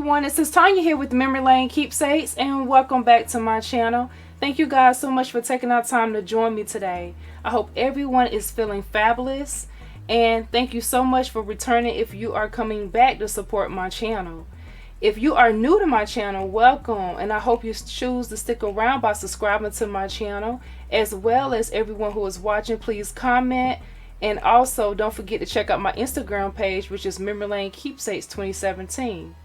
everyone, it's Tanya here with Memory Lane Keepsakes, and welcome back to my channel. Thank you guys so much for taking our time to join me today. I hope everyone is feeling fabulous, and thank you so much for returning if you are coming back to support my channel. If you are new to my channel, welcome, and I hope you choose to stick around by subscribing to my channel, as well as everyone who is watching. Please comment, and also don't forget to check out my Instagram page, which is Memory Lane Keepsakes 2017.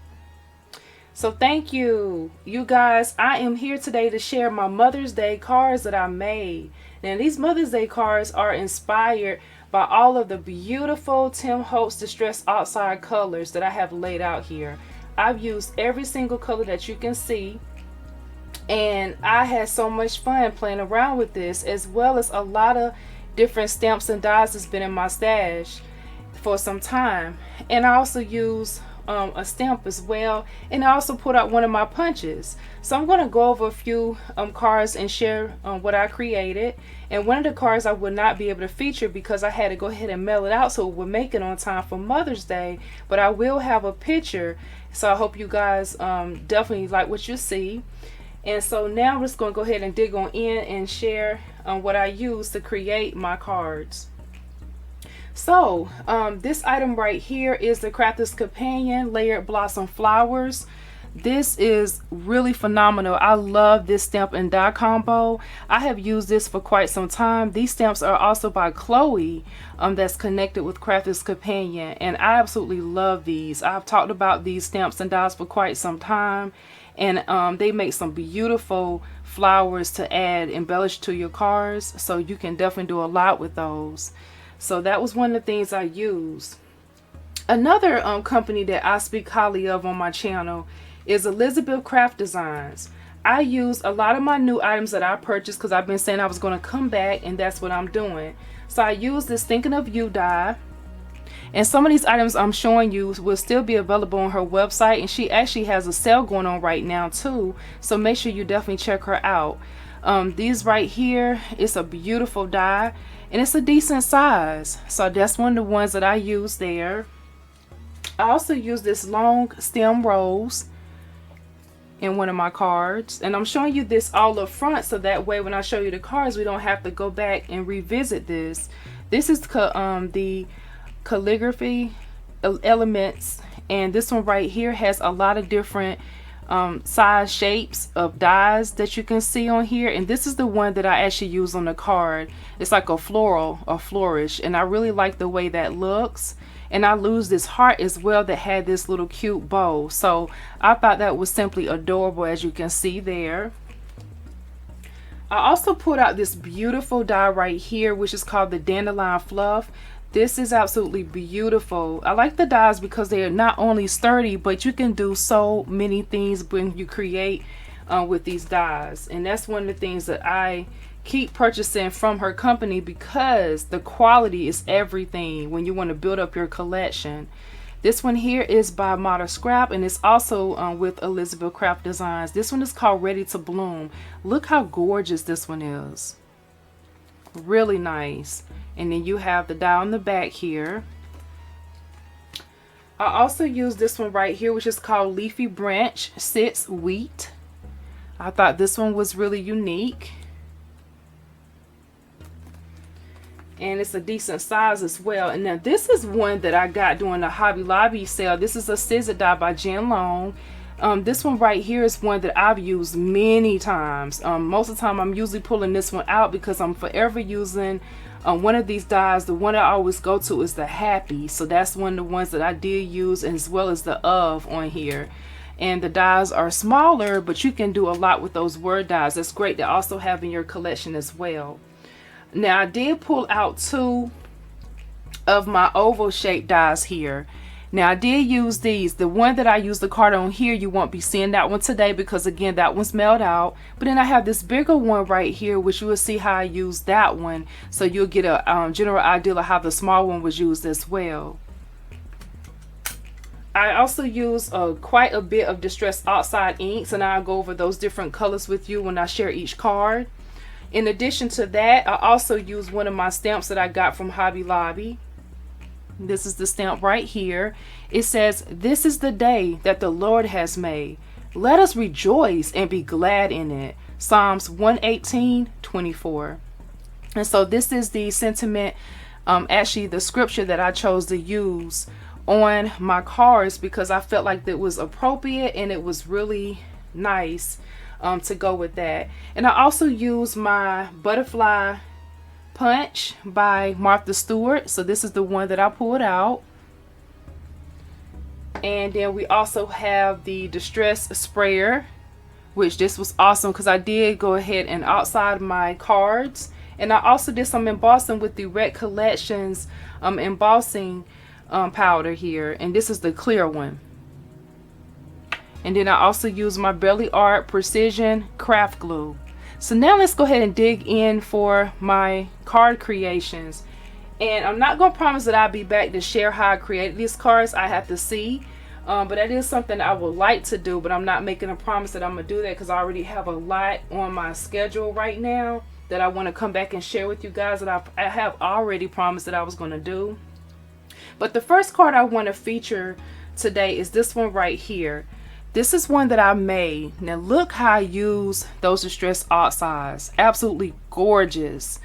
So thank you guys. I am here today to share my Mother's Day cards that I made. Now these Mother's Day cards are inspired by all of the beautiful Tim Holtz Distress Oxide colors that I have laid out here. I've used every single color that you can see, and I had so much fun playing around with this, as well as a lot of different stamps and dies that's been in my stash for some time. And I also use a stamp as well, and I also put out one of my punches. So I'm going to go over a few cards and share what I created. And one of the cards I would not be able to feature because I had to go ahead and mail it out so it would make it on time for Mother's Day, but I will have a picture. So I hope you guys definitely like what you see. And so now I'm just going to go ahead and dig on in and share what I use to create my cards. So this item right here is the Crafter's Companion Layered Blossom Flowers. This is really phenomenal. I love this stamp and die combo. I have used this for quite some time. These stamps are also by Chloe, that's connected with Crafter's Companion, and I absolutely love these. I've talked about these stamps and dies for quite some time, and they make some beautiful flowers to add, embellish to your cards, so you can definitely do a lot with those. So that was one of the things I used. Another company that I speak highly of on my channel is Elizabeth Craft Designs. I use a lot of my new items that I purchased because I've been saying I was going to come back, and that's what I'm doing. So I use this Thinking of You die, and some of these items I'm showing you will still be available on her website, and she actually has a sale going on right now too, so make sure you definitely check her out. These right here, it's a beautiful die, and it's a decent size, so that's one of the ones that I use there. I also use this long stem rose in one of my cards, and I'm showing you this all up front so that way when I show you the cards we don't have to go back and revisit this. This is the Calligraphy Elements, and this one right here has a lot of different size shapes of dies that you can see on here, and this is the one that I actually use on the card. It's like a floral or flourish, and I really like the way that looks. And I lose this heart as well that had this little cute bow, so I thought that was simply adorable, as you can see there. I also put out this beautiful die right here, which is called the Dandelion Fluff. This is absolutely beautiful. I like the dies because they are not only sturdy, but you can do so many things when you create with these dies. And that's one of the things that I keep purchasing from her company, because the quality is everything when you want to build up your collection. This one here is by Modern Scrap, and it's also with Elizabeth Craft Designs. This one is called Ready to Bloom. Look how gorgeous this one is. Really nice. And then you have the die on the back here. I also use this one right here, which is called Leafy Branch Sits Wheat. I thought this one was really unique, and it's a decent size as well. And now this is one that I got during the Hobby Lobby sale. This is a scissor die by Jen Long. This one right here is one that I've used many times. Most of the time I'm usually pulling this one out because I'm forever using one of these dies. The one I always go to is the Happy, so that's one of the ones that I did use, as well as the Of on here. And the dies are smaller, but you can do a lot with those word dies. That's great to also have in your collection as well. Now I did pull out two of my oval shaped dies here. Now I did use these. The one that I used the card on here, you won't be seeing that one today because again that one's mailed out. But then I have this bigger one right here, which you will see how I used that one, so you'll get a general idea of how the small one was used as well. I also use quite a bit of Distress Oxide inks, and I'll go over those different colors with you when I share each card. In addition to that, I also use one of my stamps that I got from Hobby Lobby. This is the stamp right here. It says, "This is the day that the Lord has made. Let us rejoice and be glad in it." Psalms 118:24. And so this is the sentiment, actually the scripture that I chose to use on my cards because I felt like it was appropriate and it was really nice to go with that. And I also use my Butterfly Punch by Martha Stewart. So this is the one that I pulled out. And then we also have the Distress Sprayer, which this was awesome because I did go ahead and outside my cards. And I also did some embossing with the Red Collections embossing powder here. And this is the clear one. And then I also use my Belly Art Precision Craft Glue. So now let's go ahead and dig in for my card creations. And I'm not going to promise that I'll be back to share how I created these cards. I have to see. But that is something I would like to do. But I'm not making a promise that I'm going to do that because I already have a lot on my schedule right now that I want to come back and share with you guys that I have already promised that I was going to do. But the first card I want to feature today is this one right here. This is one that I made. Now look how I use those distress oxides. Absolutely gorgeous.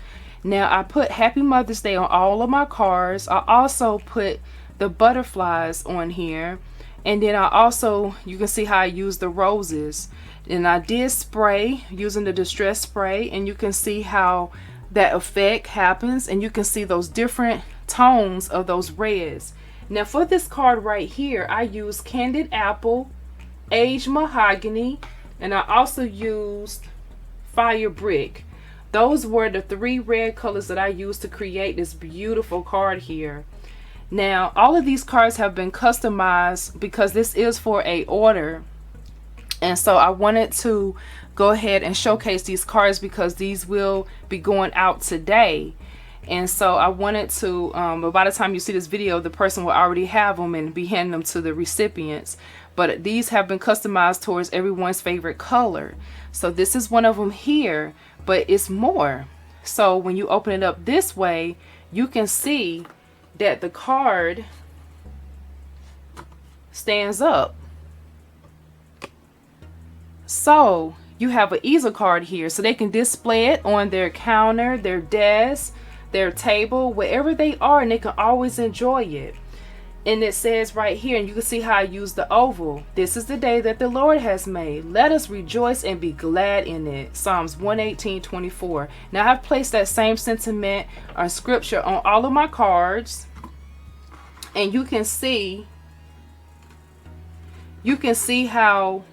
Now I put Happy Mother's Day on all of my cards. I also put the butterflies on here. And then I also, you can see how I use the roses. And I did spray using the distress spray. And you can see how that effect happens. And you can see those different tones of those reds. Now for this card right here, I use Candied Apple, Aged Mahogany, and I also used Fire Brick. Those were the 3 red colors that I used to create this beautiful card here. Now all of these cards have been customized because this is for a order, and so I wanted to go ahead and showcase these cards because these will be going out today. And so I wanted to, but by the time you see this video, the person will already have them and be handing them to the recipients. But these have been customized towards everyone's favorite color. So this is one of them here, but it's more. So when you open it up this way, you can see that the card stands up. So you have an easel card here, so they can display it on their counter, their desk, their table, wherever they are, and they can always enjoy it. And it says right here, and you can see how I use the oval. This is the day that the Lord has made. Let us rejoice and be glad in it. Psalms 118:24. Now I've placed that same sentiment or scripture on all of my cards. And you can see how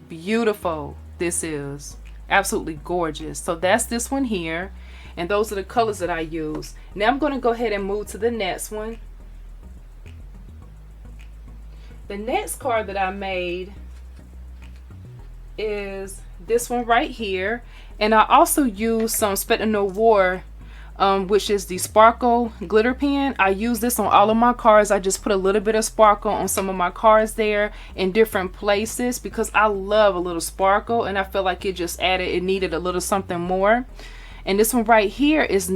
beautiful this is. Absolutely gorgeous. So that's this one here. And those are the colors that I use. Now I'm going to go ahead and move to the next one. The next card that I made is this one right here. And I also used some Spectre Noir, which is the sparkle glitter pen. I use this on all of my cards. I just put a little bit of sparkle on some of my cards there in different places because I love a little sparkle, and I feel like it just needed a little something more. And this one right here is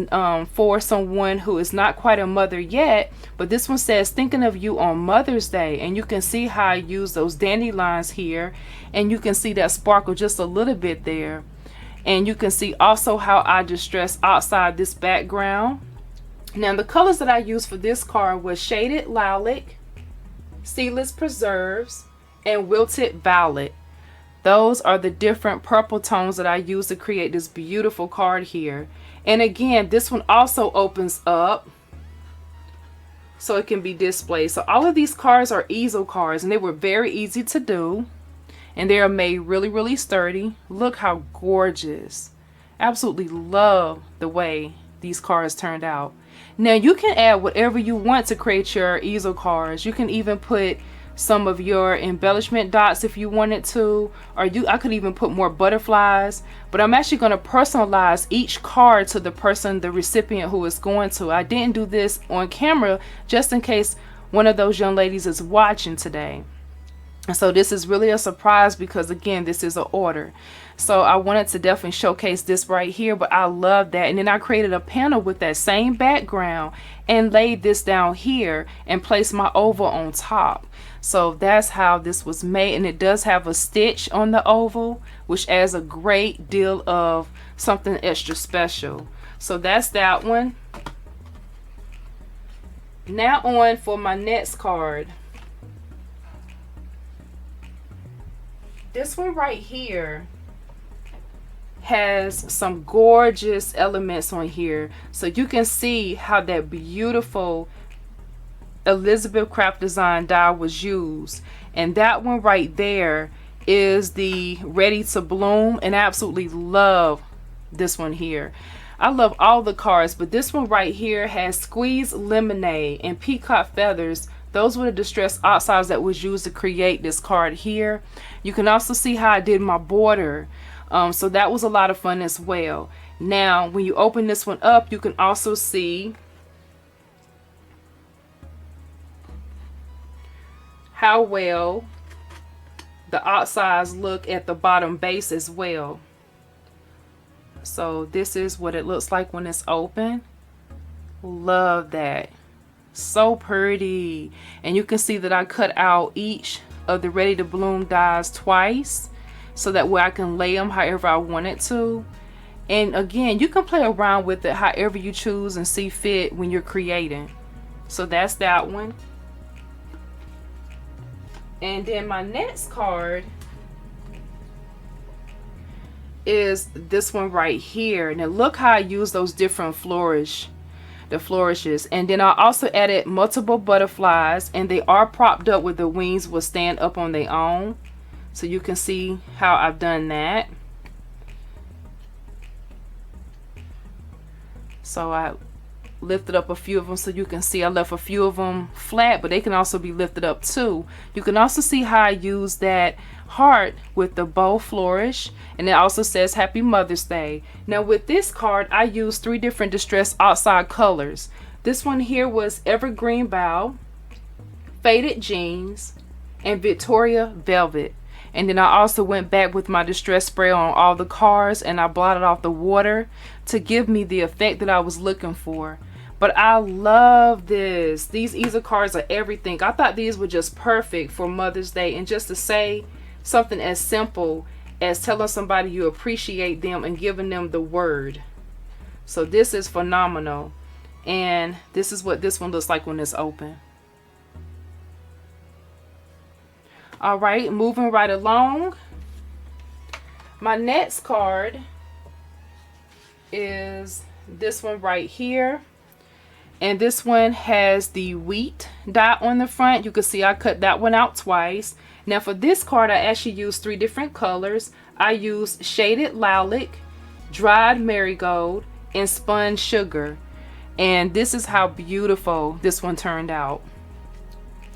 for someone who is not quite a mother yet, but this one says thinking of you on Mother's Day. And you can see how I use those dandelions here, and you can see that sparkle just a little bit there. And you can see also how I distress outside this background. Now the colors that I used for this card was Shaded Lilac, Seedless Preserves, and Wilted Violet. Those are the different purple tones that I use to create this beautiful card here. And again, this one also opens up so it can be displayed. So all of these cards are easel cards, and they were very easy to do. And they are made really, really sturdy. Look how gorgeous. Absolutely love the way these cards turned out. Now you can add whatever you want to create your easel cards. You can even put some of your embellishment dots if you wanted to, or I could even put more butterflies. But I'm actually going to personalize each card to the recipient who is going to. I didn't do this on camera just in case one of those young ladies is watching today. And so this is really a surprise because again, this is an order. So I wanted to definitely showcase this right here, but I love that. And then I created a panel with that same background and laid this down here and placed my oval on top. So that's how this was made, and it does have a stitch on the oval, which adds a great deal of something extra special. So that's that one. Now on for my next card. This one right here has some gorgeous elements on here, so you can see how that beautiful Elizabeth Craft Design die was used. And that one right there is the Ready to Bloom, and I absolutely love this one here. I love all the cards, but this one right here has Squeezed Lemonade and Peacock Feathers. Those were the distressed oxides that was used to create this card here. You can also see how I did my border. So that was a lot of fun as well. Now, when you open this one up, you can also see how well the oxides look at the bottom base as well. So this is what it looks like when it's open. Love that. So pretty. And you can see that I cut out each of the Ready to Bloom dies twice, so that way I can lay them however I wanted to. And again, you can play around with it however you choose and see fit when you're creating. So that's that one. And then my next card is this one right here. And then look how I use those different flourishes. And then I also added multiple butterflies, and they are propped up where the wings will stand up on their own. So you can see how I've done that. So I lifted up a few of them, so you can see I left a few of them flat, but they can also be lifted up too. You can also see how I use that heart with the bow flourish, and it also says Happy Mother's Day. Now with this card, I used 3 different distressed outside colors. This one here was Evergreen Bow, Faded Jeans, and Victoria Velvet. And then I also went back with my distress spray on all the cards, and I blotted off the water to give me the effect that I was looking for. But I love this. These easel cards are everything. I thought these were just perfect for Mother's Day, and just to say something as simple as telling somebody you appreciate them and giving them the word. So this is phenomenal. And this is what this one looks like when it's open. All right, moving right along. My next card is this one right here. And this one has the wheat dot on the front. You can see I cut that one out twice. Now for this card, I actually used 3 different colors. I used Shaded Lilac, Dried Marigold, and Spun Sugar. And this is how beautiful this one turned out.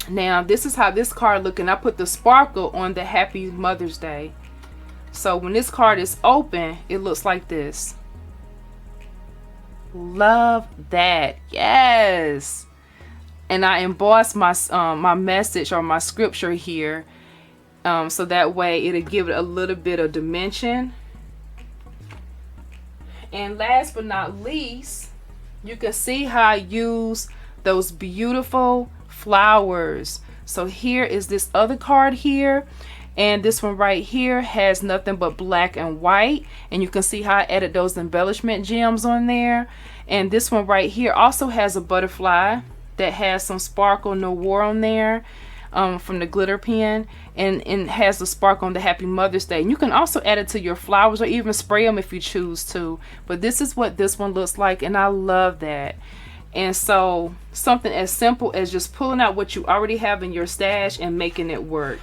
Now this is how this card look, and I put the sparkle on the Happy Mother's Day. So when this card is open, it looks like this. Love that. Yes. And I embossed my my message or my scripture here, so that way it'll give it a little bit of dimension. And last but not least, you can see how I use those beautiful flowers. So here is this other card here, and this one right here has nothing but black and white, and you can see how I added those embellishment gems on there. And this one right here also has a butterfly that has some sparkle noir on there from the glitter pen, and has the sparkle on the Happy Mother's Day. And you can also add it to your flowers or even spray them if you choose to, but this is what this one looks like, and I love that. And so something as simple as just pulling out what you already have in your stash and making it work.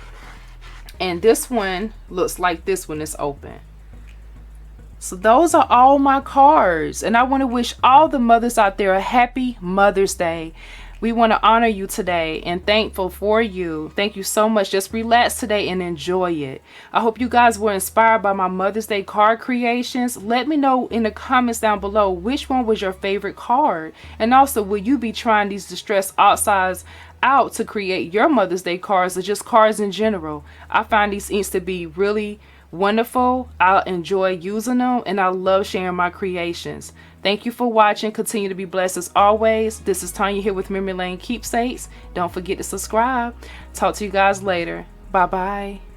And this one looks like this when it's open. So those are all my cards, and I want to wish all the mothers out there a happy Mother's Day. We want to honor you today and thankful for you. Thank you so much. Just relax today and enjoy it. I hope you guys were inspired by my Mother's Day card creations. Let me know in the comments down below which one was your favorite card. And also, will you be trying these distressed outsides out to create your Mother's Day cards or just cards in general? I find these inks to be really wonderful. I'll enjoy using them, and I love sharing my creations. Thank you for watching. Continue to be blessed as always. This is Tanya here with Memory Lane Keepsakes. Don't forget to subscribe. Talk to you guys later. Bye bye.